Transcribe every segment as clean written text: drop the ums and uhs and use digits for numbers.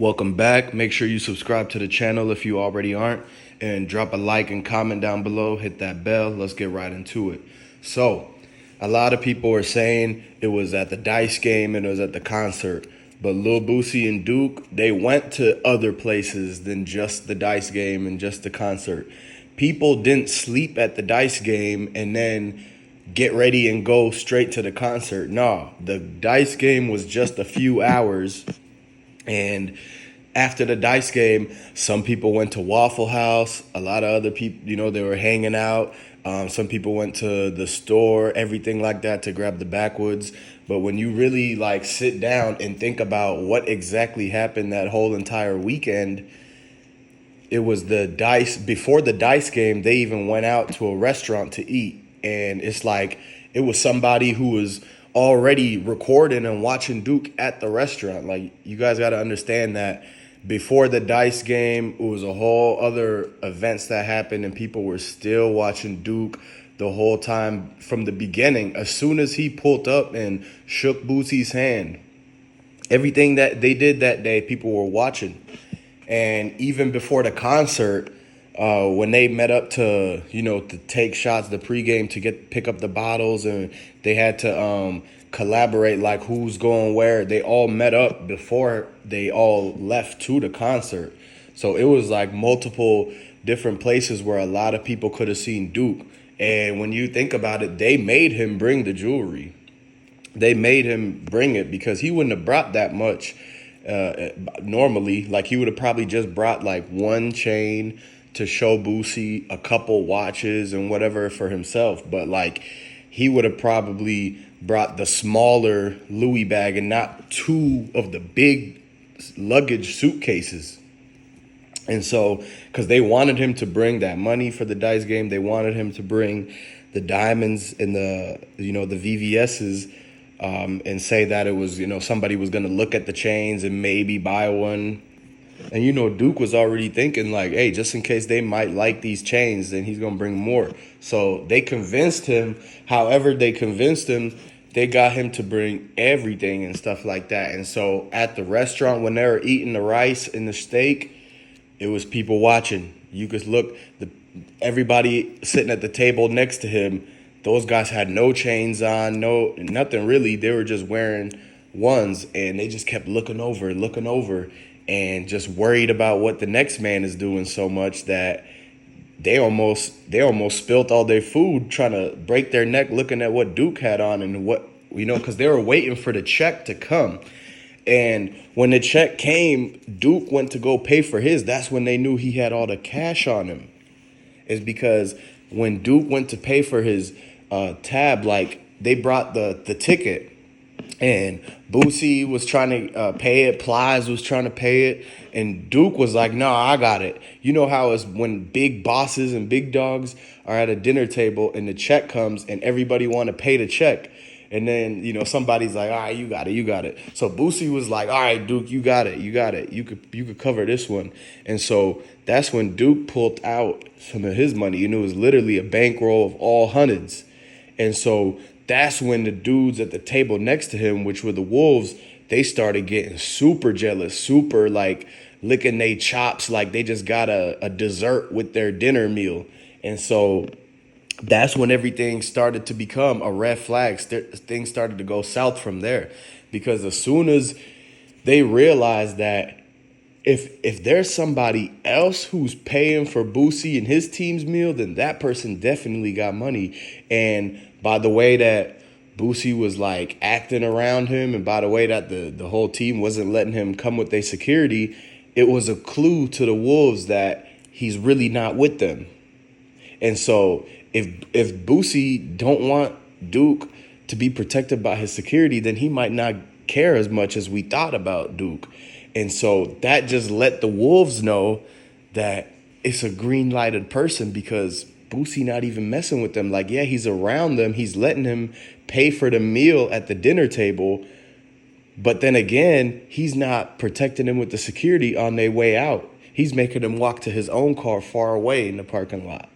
Welcome back. Make sure you subscribe to the channel if you already aren't, and drop a like and comment down below. Hit that bell. Let's get right into it. So, a lot of people are saying it was at the Dice game and it was at the concert, but Lil Boosie and Duke, they went to other places than just the Dice game and just the concert. People didn't sleep at the Dice game and then get ready and go straight to the concert. No, the Dice game was just a few hours. And after the Dice game, some people went to Waffle House. A lot of other people, they were hanging out. Some people went to the store, everything like that, to grab the backwoods. But when you really sit down and think about what exactly happened that whole entire weekend, it was the Dice. Before the Dice game, they even went out to a restaurant to eat. And it's like it was somebody who was already recording and watching Duke at the restaurant. Like, you guys got to understand that before the Dice game, it was a whole other events that happened, and people were still watching Duke the whole time from the beginning. As soon as he pulled up and shook Boosie's hand, everything that they did that day, people were watching. And even before the concert, when they met up to take shots, the pregame to pick up the bottles, and they had to collaborate like who's going where. They all met up before they all left to the concert. So it was like multiple different places where a lot of people could have seen Duke. And when you think about it, they made him bring the jewelry. They made him bring it because he wouldn't have brought that much normally. Like, he would have probably just brought like one chain to show Boosie, a couple watches and whatever for himself. But he would have probably brought the smaller Louis bag and not two of the big luggage suitcases. And so, because they wanted him to bring that money for the Dice game, they wanted him to bring the diamonds and the VVS's, and say that it was, somebody was going to look at the chains and maybe buy one. And, Duke was already thinking hey, just in case they might like these chains, then he's going to bring more. So they convinced him. However they convinced him, they got him to bring everything and stuff like that. And so at the restaurant, when they were eating the rice and the steak, it was people watching. You could look, everybody sitting at the table next to him, those guys had no chains on, nothing really. They were just wearing ones, and they just kept looking over, and just worried about what the next man is doing so much that they almost spilt all their food trying to break their neck looking at what Duke had on and what, because they were waiting for the check to come. And when the check came, Duke went to go pay for his. That's when they knew he had all the cash on him. It's because when Duke went to pay for his tab, they brought the ticket. And Boosie was trying to pay it. Plies was trying to pay it. And Duke was like, no, I got it. You know how it's when big bosses and big dogs are at a dinner table and the check comes and everybody want to pay the check. And then, somebody's like, all right, you got it. So Boosie was like, all right, Duke, you got it. You could cover this one. And so that's when Duke pulled out some of his money. It was literally a bankroll of all hundreds. And so that's when the dudes at the table next to him, which were the Wolves, they started getting super jealous, super licking their chops like they just got a dessert with their dinner meal. And so that's when everything started to become a red flag. Things started to go south from there, because as soon as they realized that if there's somebody else who's paying for Boosie and his team's meal, then that person definitely got money. And by the way that Boosie was acting around him, and by the way that the whole team wasn't letting him come with their security, it was a clue to the Wolves that he's really not with them. And so if Boosie don't want Duke to be protected by his security, then he might not care as much as we thought about Duke. And so that just let the Wolves know that it's a green-lighted person, because Boosie not even messing with them. Yeah, he's around them. He's letting him pay for the meal at the dinner table. But then again, he's not protecting them with the security on their way out. He's making them walk to his own car far away in the parking lot.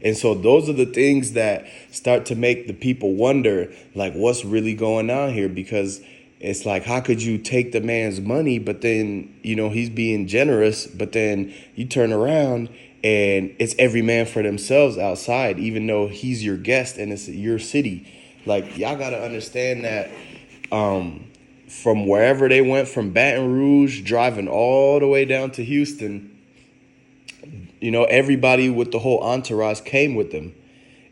And so those are the things that start to make the people wonder, what's really going on here? Because it's like, how could you take the man's money, but then, he's being generous, but then you turn around and it's every man for themselves outside, even though he's your guest and it's your city. Like, y'all got to understand that from wherever they went, from Baton Rouge, driving all the way down to Houston, everybody with the whole entourage came with them.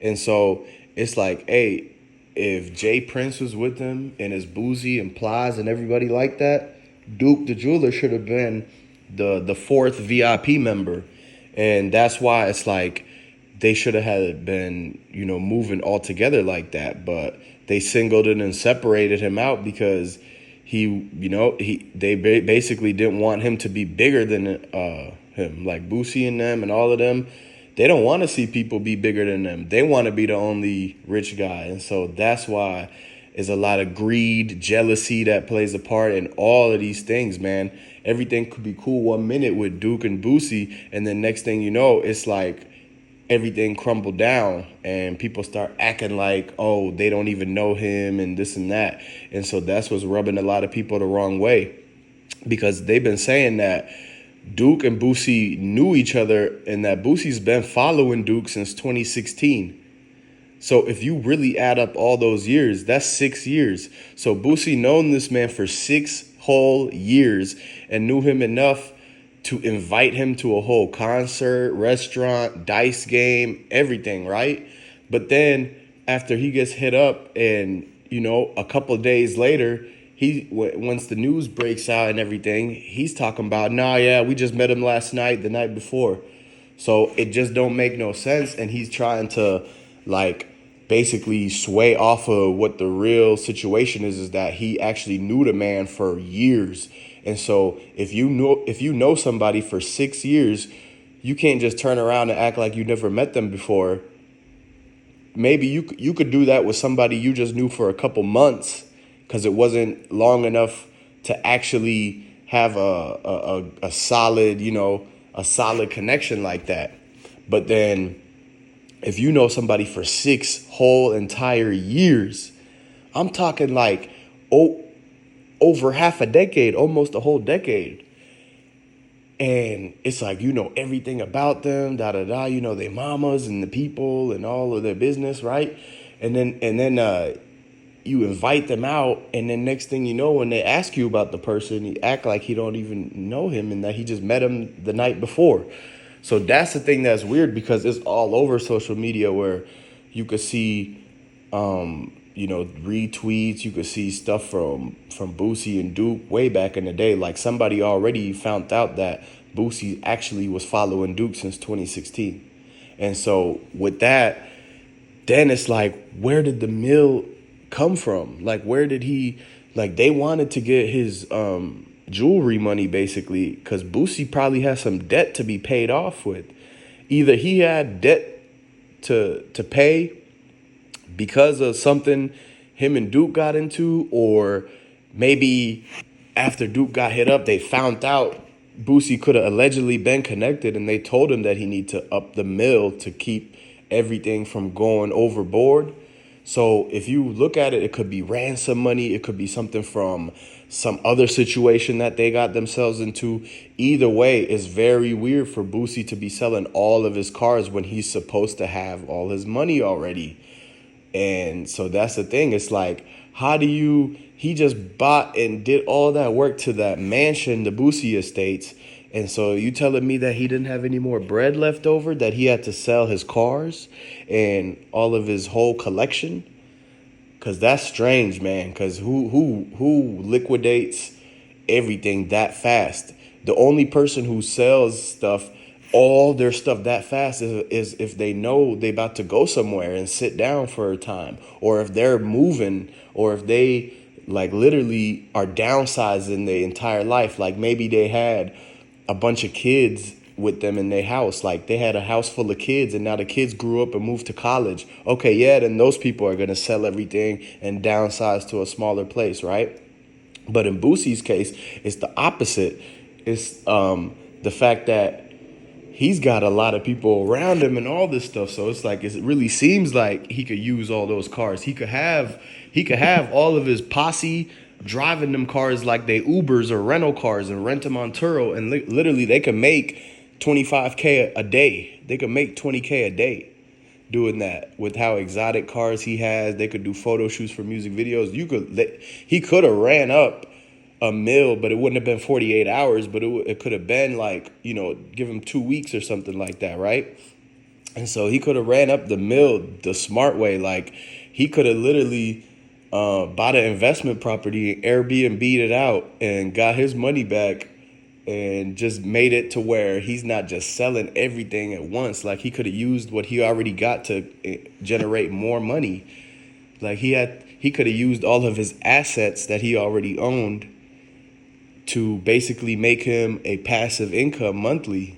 And so it's like, hey, if Jay Prince was with him and his Boosie and Plies and everybody like that, Duke the jeweler should have been the fourth VIP member. And that's why it's like they should have had been, moving all together like that. But they singled it and separated him out because they basically didn't want him to be bigger than him. Like Boosie and them and all of them, they don't want to see people be bigger than them. They want to be the only rich guy. And so that's why there's a lot of greed, jealousy that plays a part in all of these things, man. Everything could be cool 1 minute with Duke and Boosie, and then next thing you know, it's like everything crumbled down and people start acting like, oh, they don't even know him and this and that. And so that's what's rubbing a lot of people the wrong way, because they've been saying that Duke and Boosie knew each other and that Boosie's been following Duke since 2016. So if you really add up all those years, that's 6 years. So Boosie known this man for 6 whole years and knew him enough to invite him to a whole concert, restaurant, dice game, everything, right? But then after he gets hit up and, a couple of days later, once the news breaks out and everything, he's talking about, nah, yeah, we just met him last night, the night before. So it just don't make no sense. And he's trying to basically sway off of what the real situation is that he actually knew the man for years. And so if you know somebody for 6 years, you can't just turn around and act like you never met them before. Maybe you could do that with somebody you just knew for a couple months because it wasn't long enough to actually have a solid, a solid connection like that. But then if you know somebody for 6 whole entire years, I'm talking like over half a decade, almost a whole decade. And it's like, everything about them, their mamas and the people and all of their business, right? And then you invite them out, and then next thing you know, when they ask you about the person, you act like you don't even know him and that he just met him the night before. So that's the thing that's weird, because it's all over social media where you could see, retweets. You could see stuff from Boosie and Duke way back in the day. Like somebody already found out that Boosie actually was following Duke since 2016. And so with that, then it's like, where did the mill come from? Like, where did he, they wanted to get his jewelry money, basically, because Boosie probably has some debt to be paid off with. Either he had debt to pay because of something him and Duke got into, or maybe after Duke got hit up, they found out Boosie could have allegedly been connected, and they told him that he need to up the mill to keep everything from going overboard. So if you look at it, it could be ransom money. It could be something from some other situation that they got themselves into. Either way, it's very weird for Boosie to be selling all of his cars when he's supposed to have all his money already. And so that's the thing. It's like, he just bought and did all that work to that mansion, the Boosie Estates. And so you telling me that he didn't have any more bread left over, that he had to sell his cars and all of his whole collection? Because that's strange, man. Because who liquidates everything that fast? The only person who sells stuff, all their stuff that fast is if they know they about to go somewhere and sit down for a time, or if they're moving, or if they literally are downsizing their entire life. Like maybe they had a bunch of kids with them in their house. Like they had a house full of kids and now the kids grew up and moved to college. Okay, yeah, then those people are going to sell everything and downsize to a smaller place, right? But in Boosie's case, it's the opposite. It's the fact that he's got a lot of people around him and all this stuff. So it's like, it really seems like he could use all those cars. He could have all of his posse driving them cars like they Ubers or rental cars and rent them on Turo. And literally they could make 25K a day. They could make 20K a day doing that with how exotic cars he has. They could do photo shoots for music videos. He could have ran up a mill, but it wouldn't have been 48 hours, but it could have been like, give him 2 weeks or something like that, right? And so he could have ran up the mill the smart way. Like, he could have literally bought an investment property, Airbnb'd it out, and got his money back, and just made it to where he's not just selling everything at once. Like, he could have used what he already got to generate more money. Like, he could have used all of his assets that he already owned to basically make him a passive income monthly.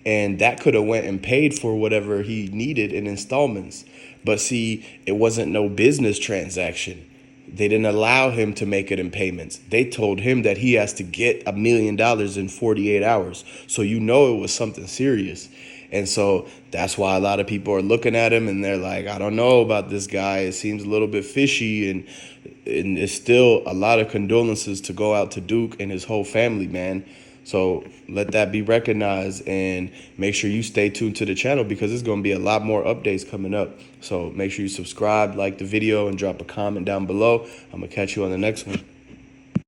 And that could have went and paid for whatever he needed in installments. But see, it wasn't no business transaction. They didn't allow him to make it in payments. They told him that he has to get $1 million in 48 hours. So it was something serious. And so that's why a lot of people are looking at him and they're like, I don't know about this guy. It seems a little bit fishy. And it's still a lot of condolences to go out to Duke and his whole family, man. So let that be recognized, and make sure you stay tuned to the channel because there's going to be a lot more updates coming up. So make sure you subscribe, like the video, and drop a comment down below. I'm going to catch you on the next one.